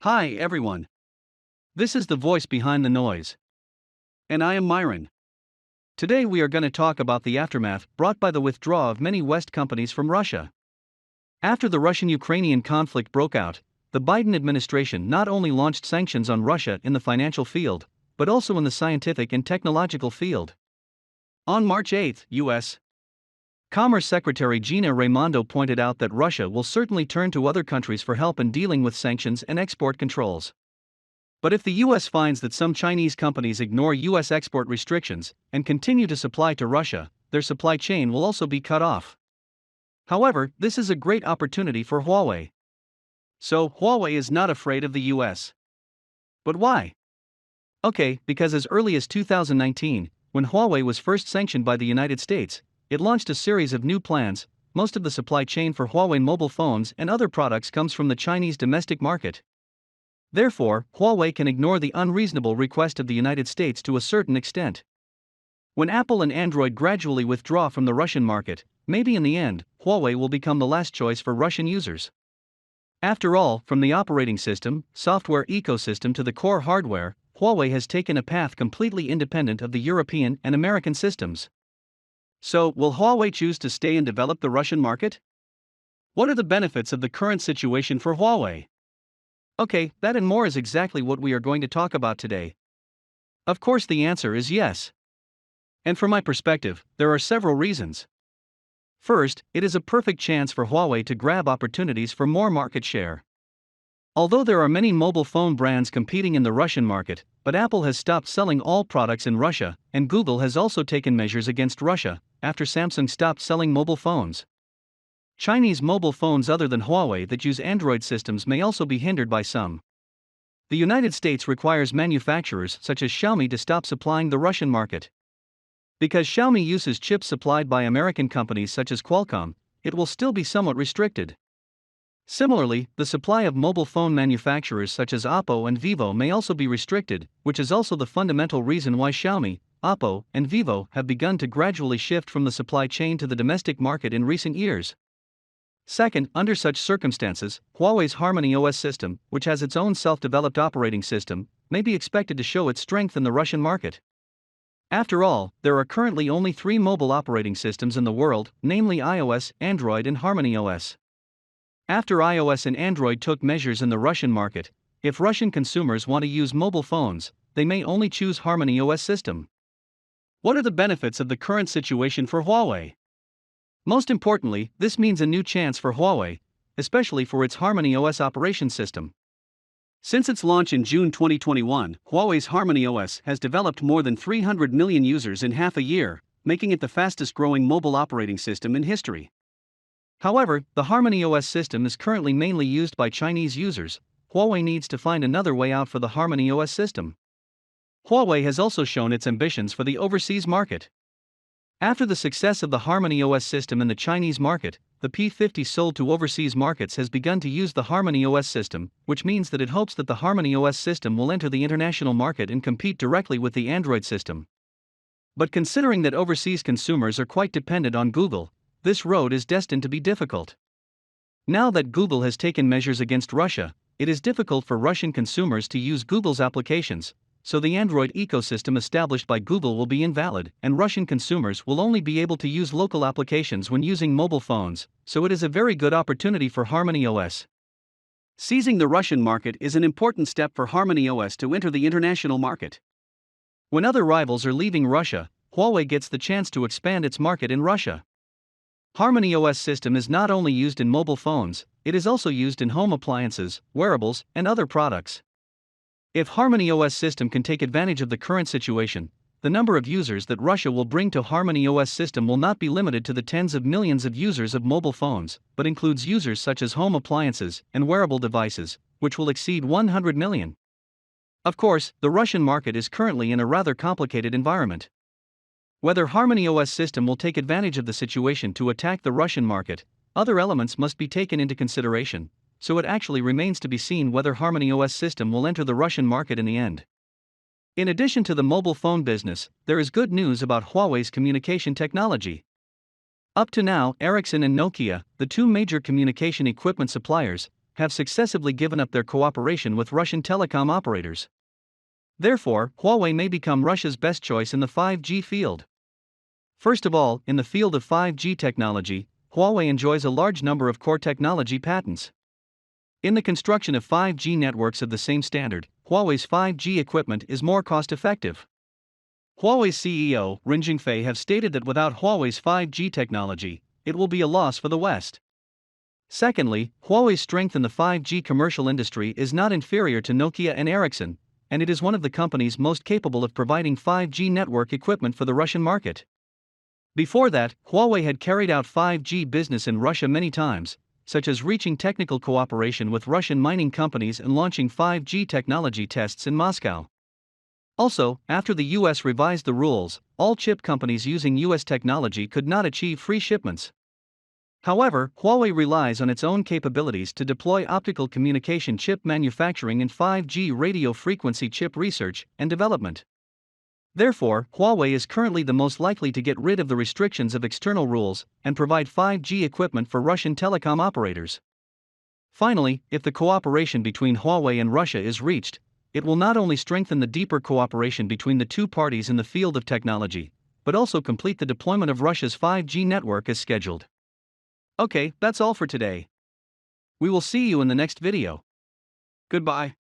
Hi everyone. This is the voice behind the noise. And I am Myron. Today we are going to talk about the aftermath brought by the withdrawal of many West companies from Russia. After the Russian-Ukrainian conflict broke out, the Biden administration not only launched sanctions on Russia in the financial field, but also in the scientific and technological field. On March 8, U.S. Commerce Secretary Gina Raimondo pointed out that Russia will certainly turn to other countries for help in dealing with sanctions and export controls. But if the U.S. finds that some Chinese companies ignore U.S. export restrictions and continue to supply to Russia, their supply chain will also be cut off. However, this is a great opportunity for Huawei. So, Huawei is not afraid of the U.S. But why? Okay, because as early as 2019, when Huawei was first sanctioned by the United States, it launched a series of new plans. Most of the supply chain for Huawei mobile phones and other products comes from the Chinese domestic market. Therefore, Huawei can ignore the unreasonable request of the United States to a certain extent. When Apple and Android gradually withdraw from the Russian market, maybe in the end, Huawei will become the last choice for Russian users. After all, from the operating system, software ecosystem to the core hardware, Huawei has taken a path completely independent of the European and American systems. So, will Huawei choose to stay and develop the Russian market? What are the benefits of the current situation for Huawei? Okay, that and more is exactly what we are going to talk about today. Of course, the answer is yes. And from my perspective, there are several reasons. First, it is a perfect chance for Huawei to grab opportunities for more market share. Although there are many mobile phone brands competing in the Russian market, but Apple has stopped selling all products in Russia, and Google has also taken measures against Russia, after Samsung stopped selling mobile phones. Chinese mobile phones other than Huawei that use Android systems may also be hindered by some. The United States requires manufacturers such as Xiaomi to stop supplying the Russian market. Because Xiaomi uses chips supplied by American companies such as Qualcomm, it will still be somewhat restricted. Similarly, the supply of mobile phone manufacturers such as Oppo and Vivo may also be restricted, which is also the fundamental reason why Xiaomi, Oppo, and Vivo have begun to gradually shift from the supply chain to the domestic market in recent years. Second, under such circumstances, Huawei's Harmony OS system, which has its own self-developed operating system, may be expected to show its strength in the Russian market. After all, there are currently only 3 mobile operating systems in the world, namely iOS, Android and Harmony OS. After iOS and Android took measures in the Russian market, if Russian consumers want to use mobile phones, they may only choose Harmony OS system. What are the benefits of the current situation for Huawei? Most importantly, this means a new chance for Huawei, especially for its Harmony OS operation system. Since its launch in June 2021, Huawei's Harmony OS has developed more than 300 million users in half a year, making it the fastest-growing mobile operating system in history. However, the Harmony OS system is currently mainly used by Chinese users. Huawei needs to find another way out for the Harmony OS system. Huawei has also shown its ambitions for the overseas market. After the success of the Harmony OS system in the Chinese market, the P50 sold to overseas markets has begun to use the Harmony OS system, which means that it hopes that the Harmony OS system will enter the international market and compete directly with the Android system. But considering that overseas consumers are quite dependent on Google, this road is destined to be difficult. Now that Google has taken measures against Russia, it is difficult for Russian consumers to use Google's applications, so the Android ecosystem established by Google will be invalid, and Russian consumers will only be able to use local applications when using mobile phones, so it is a very good opportunity for Harmony OS. Seizing the Russian market is an important step for Harmony OS to enter the international market. When other rivals are leaving Russia, Huawei gets the chance to expand its market in Russia. Harmony OS system is not only used in mobile phones, it is also used in home appliances, wearables, and other products. If Harmony OS system can take advantage of the current situation, the number of users that Russia will bring to Harmony OS system will not be limited to the tens of millions of users of mobile phones, but includes users such as home appliances and wearable devices, which will exceed 100 million. Of course, the Russian market is currently in a rather complicated environment. Whether Harmony OS system will take advantage of the situation to attack the Russian market, other elements must be taken into consideration, so it actually remains to be seen whether Harmony OS system will enter the Russian market in the end. In addition to the mobile phone business, there is good news about Huawei's communication technology. Up to now, Ericsson and Nokia, the 2 major communication equipment suppliers, have successively given up their cooperation with Russian telecom operators. Therefore, Huawei may become Russia's best choice in the 5G field. First of all, in the field of 5G technology, Huawei enjoys a large number of core technology patents. In the construction of 5G networks of the same standard, Huawei's 5G equipment is more cost-effective. Huawei's CEO, Ren Zhengfei, have stated that without Huawei's 5G technology, it will be a loss for the West. Secondly, Huawei's strength in the 5G commercial industry is not inferior to Nokia and Ericsson, and it is one of the companies most capable of providing 5G network equipment for the Russian market. Before that, Huawei had carried out 5G business in Russia many times, such as reaching technical cooperation with Russian mining companies and launching 5G technology tests in Moscow. Also, after the US revised the rules, all chip companies using US technology could not achieve free shipments. However, Huawei relies on its own capabilities to deploy optical communication chip manufacturing and 5G radio frequency chip research and development. Therefore, Huawei is currently the most likely to get rid of the restrictions of external rules and provide 5G equipment for Russian telecom operators. Finally, if the cooperation between Huawei and Russia is reached, it will not only strengthen the deeper cooperation between the two parties in the field of technology, but also complete the deployment of Russia's 5G network as scheduled. Okay, that's all for today. We will see you in the next video. Goodbye.